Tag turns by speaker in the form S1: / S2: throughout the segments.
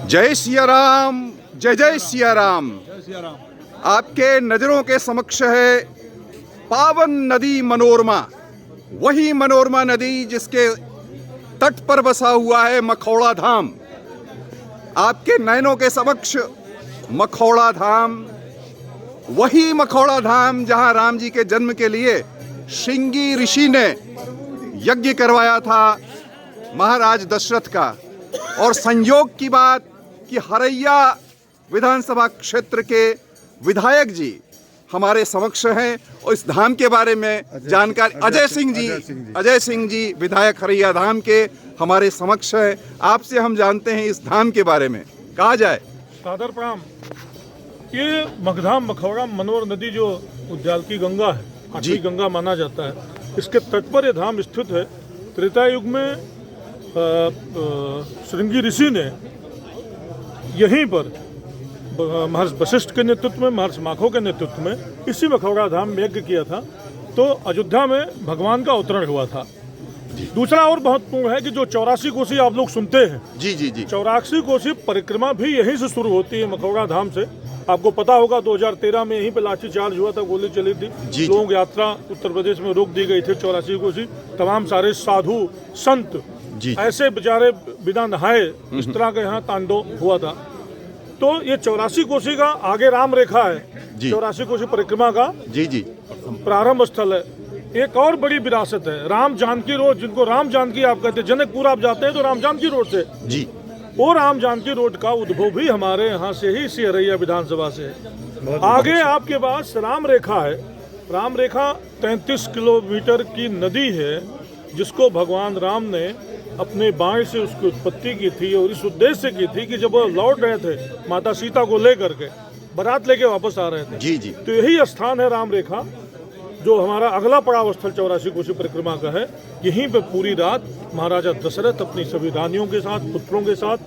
S1: जय सिया राम, जय जय सिया राम। आपके नजरों के समक्ष है पावन नदी मनोरमा, वही मनोरमा नदी जिसके तट पर बसा हुआ है मखौड़ा धाम। आपके नयनों के समक्ष मखौड़ा धाम, वही मखौड़ा धाम जहां राम जी के जन्म के लिए श्रृंगी ऋषि ने यज्ञ करवाया था महाराज दशरथ का। और संयोग की बात कि हरैया विधानसभा क्षेत्र के विधायक जी हमारे समक्ष हैं और इस धाम के बारे में जानकारी अजय सिंह जी विधायक हरैया धाम के हमारे समक्ष हैं। आपसे हम जानते हैं इस धाम के बारे में, कहा जाए।
S2: सादर प्रणाम। ये मखधाम मखौड़ा मनोर नदी जो उद्याल की गंगा है, आठवीं गंगा माना जाता है, इसके तट पर यह धाम स्थित है। त्रेता युग में श्रृंगी ऋषि ने यहीं पर महर्षि वशिष्ठ के नेतृत्व में, महर्षि माखो के नेतृत्व में इसी मखौड़ा धाम में यज्ञ किया था, तो अयोध्या में भगवान का अवतरण हुआ था। दूसरा और महत्वपूर्ण है कि जो 84 कोसी आप लोग सुनते हैं, जी 84 कोसी परिक्रमा भी यहीं से शुरू होती है, मखौड़ा धाम से। आपको पता होगा 2013 में यहीं पे लाठी चार्ज हुआ था, गोली चली थी, लोगों की यात्रा उत्तर प्रदेश में रोक दी गई थी। 84 कोसी तमाम सारे साधु संत ऐसे बेचारे बिना नहाए इस तरह का यहाँ तांडव हुआ था। तो ये 84 कोसी का आगे राम रेखा है, 84 कोसी परिक्रमा का प्रारंभ स्थल है। एक और बड़ी विरासत है राम जानकी रोड, जिनको राम जानकी आप कहते हैं। जनकपुर आप जाते हैं तो राम जानकी रोड से वो राम जानकी रोड का उद्भव भी हमारे यहाँ से ही इसी हरैया विधानसभा से है। आगे आपके पास राम रेखा है। राम रेखा 33 किलोमीटर की नदी है, जिसको भगवान राम ने अपने बाण से उसकी उत्पत्ति की थी और इस उद्देश्य से की थी कि जब वो लौट रहे थे माता सीता को लेकर के, बारात लेके वापस आ रहे थे, तो यही स्थान है राम रेखा, जो हमारा अगला पड़ाव स्थल 84 कोसी परिक्रमा का है। यहीं पे पूरी रात महाराजा दशरथ अपनी सभी रानियों के साथ, पुत्रों के साथ,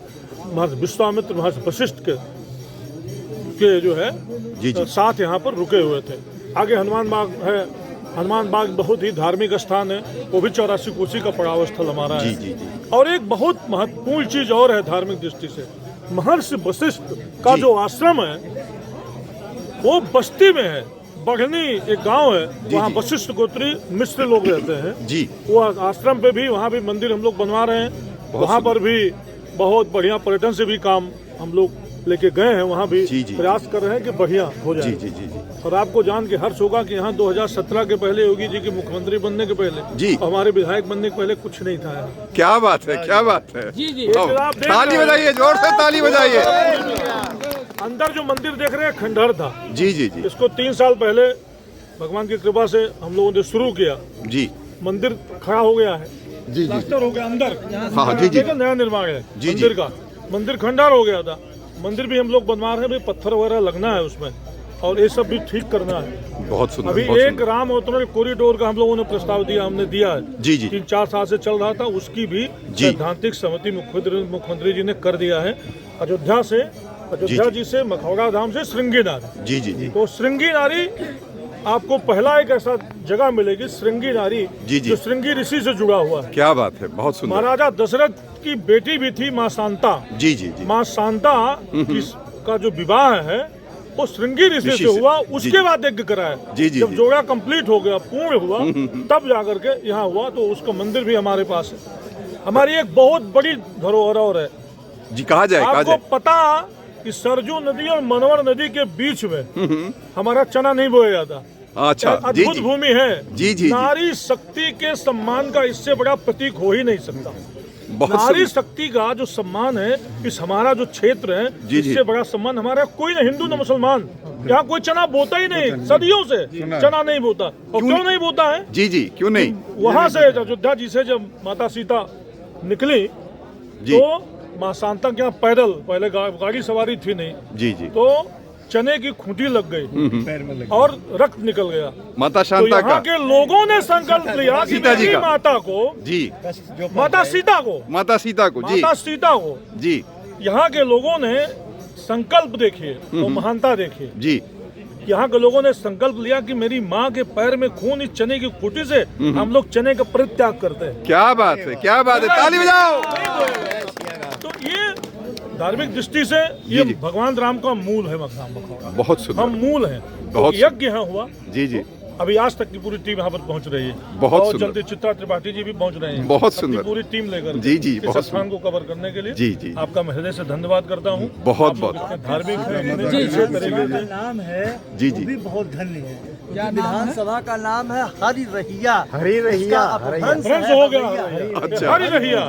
S2: महर्षि विश्वामित्र, महर्षि वशिष्ठ के जो है साथ यहाँ पर रुके हुए थे। आगे हनुमान बाग है। हनुमान बाग बहुत ही धार्मिक स्थान है, वो भी 84 कोसी का पड़ाव स्थल हमारा है। और एक बहुत महत्वपूर्ण चीज और है धार्मिक दृष्टि से, महर्षि वशिष्ठ का जो आश्रम है वो बस्ती में है। बढ़नी एक गांव है, वहाँ वशिष्ठ गोत्री मिश्र लोग रहते हैं। वो आश्रम पे भी, वहाँ भी मंदिर हम लोग बनवा रहे हैं। वहाँ पर भी बहुत बढ़िया पर्यटन से भी काम हम लोग लेके गए हैं, वहाँ भी प्रयास कर रहे हैं कि बढ़िया हो जाए। और आपको जान के हर्ष होगा कि यहाँ 2017 के पहले योगी जी के मुख्यमंत्री बनने के पहले, हमारे विधायक बनने के पहले कुछ नहीं था।
S1: क्या बात है, क्या बात है। ताली बजाइए, जोर से ताली बजाइए।
S2: अंदर जो मंदिर देख रहे हैं खंडहर था। इसको 3 साल पहले भगवान की कृपा से हम लोगों ने शुरू किया। मंदिर खड़ा हो गया है, प्लास्टर हो गया अंदर, नया निर्माण है मंदिर का। मंदिर खंडहर हो गया था, मंदिर भी हम लोग बनवा रहे हैं। पत्थर वगैरह लगना है उसमें और ये सब भी ठीक करना है। बहुत सुंदर। अभी एक राम अवतरण कॉरिडोर का हम लोगों ने प्रस्ताव दिया, हमने दिया है। 3-4 साल से चल रहा था, उसकी भी सैद्धांतिक सहमति मुख्यमंत्री जी ने कर दिया है। अयोध्या जी से मखौड़ा धाम से श्रृंगी नारी। तो श्रृंगी नारी आपको पहला एक ऐसा जगह मिलेगी, श्रृंगी नारी, जो श्रृंगी ऋषि से जुड़ा हुआ है।
S1: क्या बात है, बहुत सुंदर।
S2: महाराजा दशरथ की बेटी भी थी माँ शांता। माँ शांता का जो विवाह है वो श्रृंगी ऋषि से हुआ। उसके बाद यज्ञ कराया। जब जोड़ा कंप्लीट हो गया, पूर्ण हुआ, तब जाकर के यहाँ हुआ। तो उसका मंदिर भी हमारे पास है। हमारी एक बहुत बड़ी धरोहर और है जी। कहा जाए, आपको पता कि सरजू नदी और मनोर नदी के बीच में हमारा चना नहीं बोया जाता। अच्छा, अद्भुत भूमि है। नारी शक्ति के सम्मान का इससे बड़ा प्रतीक हो ही नहीं सकता। नारी शक्ति का जो सम्मान है, इस हमारा जो क्षेत्र है, इससे बड़ा सम्मान हमारा कोई नहीं, हिंदू न मुसलमान। यहाँ कोई चना बोता ही नहीं, सदियों से चना नहीं बोता। और क्यों नहीं बोता है? क्यों नहीं? वहाँ से अयोध्या जी से जब माता सीता निकली तो माँ शांता के यहाँ पैदल, पहले गाड़ी सवारी थी नहीं, तो चने की खूंटी लग गई और रक्त निकल गया माता शांता का। के लोगों ने संकल्प लिया कि मेरी माता सीता को यहाँ के लोगों ने संकल्प देखिए तो महानता देखिए। यहाँ के लोगों ने संकल्प लिया कि मेरी माँ के पैर में खून, इस चने की खूंटी से हम लोग चने का परित्याग करते हैं।
S1: क्या बात है, क्या बात है, ताली बजाओ।
S2: तो ये धार्मिक दृष्टि से ये
S1: जी।
S2: भगवान राम का मूल है मखौड़ा।
S1: बहुत सुंदर।
S2: हम मूल हैं।
S1: बहुत
S2: तो यज्ञ यहाँ हुआ।
S1: जी जी,
S2: अभी आज तक की पूरी टीम यहाँ पर पहुँच रही है।
S1: बहुत
S2: और
S1: सुंदर।
S2: जल्दी चित्रा त्रिपाठी जी भी पहुँच रहे हैं।
S1: बहुत
S2: अपनी
S1: सुंदर।
S2: पूरी टीम लेकर
S1: जी, जी,
S2: इस
S1: बहुत
S2: स्थान को कवर करने के लिए।
S1: जी, जी।
S2: आपका मैं हृदय से धन्यवाद करता हूँ।
S1: बहुत
S2: आप लोग
S1: बहुत।
S2: इतने धार्मिक हैं, इतने
S3: जी,
S2: अच्छे
S3: जी,
S2: तरीके से।
S4: नाम है
S1: जी,
S4: वो
S1: जी।
S4: भी बहुत धन्य है। विधानसभा का नाम है हरि रहिया।
S3: हरि रहिया,
S4: इसका अपभ्रंश
S2: भ्रंश
S4: है
S2: हो गया।
S4: हरिया।
S1: अच्छा।
S2: हरि रहिया।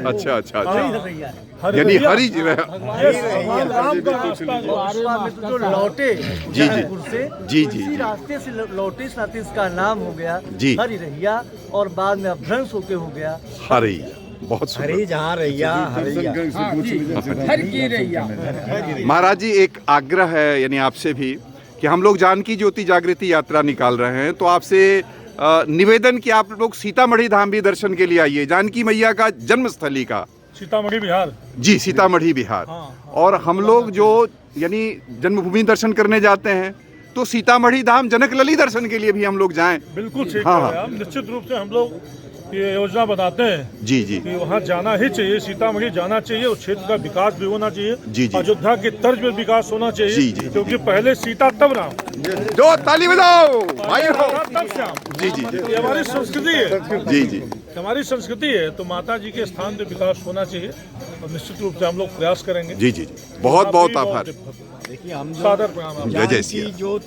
S1: अच्छा अच्छा
S4: हरि
S1: अच्छा,
S4: रहिया है।
S1: यानी
S2: रहिया।
S1: हरि
S2: ये भगवान राम का रास्ता जो
S4: और विश्वामित्र जो लौटे
S1: जी।
S4: जयपुर से
S1: जी, जी,
S4: उसी
S1: जी।
S4: रास्ते से लौटे इस नाते इसका नाम हो गया
S1: जी।
S4: हरि रहिया और बाद में अपभ्रंश होके हो गया
S1: हरि। बहुत सुंदर।
S3: हरी जहाँ रैया हरैया।
S5: हर की रैया।
S1: महाराज जी, एक आग्रह है यानी आपसे भी कि हम लोग जानकी ज्योति जागृति यात्रा निकाल रहे हैं, तो आपसे निवेदन कि आप लोग सीतामढ़ी धाम भी दर्शन के लिए आइए, जानकी मैया का जन्मस्थली का।
S2: सीतामढ़ी बिहार।
S1: जी, सीतामढ़ी बिहार।
S2: हाँ।
S1: और हम लोग जो यानी जन्मभूमि दर्शन करने जाते हैं, तो सीतामढ़ी धाम जनक लली दर्शन के लिए भी हम लोग जाएं।
S2: बिल्कुल ठीक
S1: हाँ,
S2: है
S1: हाँ।
S2: आप। निश्चित रूप से हम लोग ये योजना बनाते हैं
S1: जी जी
S2: कि वहाँ जाना ही चाहिए, सीतामढ़ी जाना चाहिए। उस क्षेत्र का विकास भी होना चाहिए।
S1: जी, जी।
S2: अयोध्या के तर्ज में विकास होना चाहिए।
S1: जी, जी।
S2: क्योंकि पहले सीता तब राम,
S1: जो ताली बजाओ भाई हो।
S2: तब श्याम।
S1: जी जी जी
S2: ये हमारी संस्कृति है।
S1: जी जी,
S2: हमारी संस्कृति है, तो माता जी के स्थान पे विकास होना चाहिए और निश्चित रूप से हम लोग प्रयास करेंगे।
S1: जी जी, बहुत बहुत
S2: आप भी
S1: आभार।
S3: देखिए हम
S2: सादर प्रणाम।
S1: जय जय सिया।
S3: जो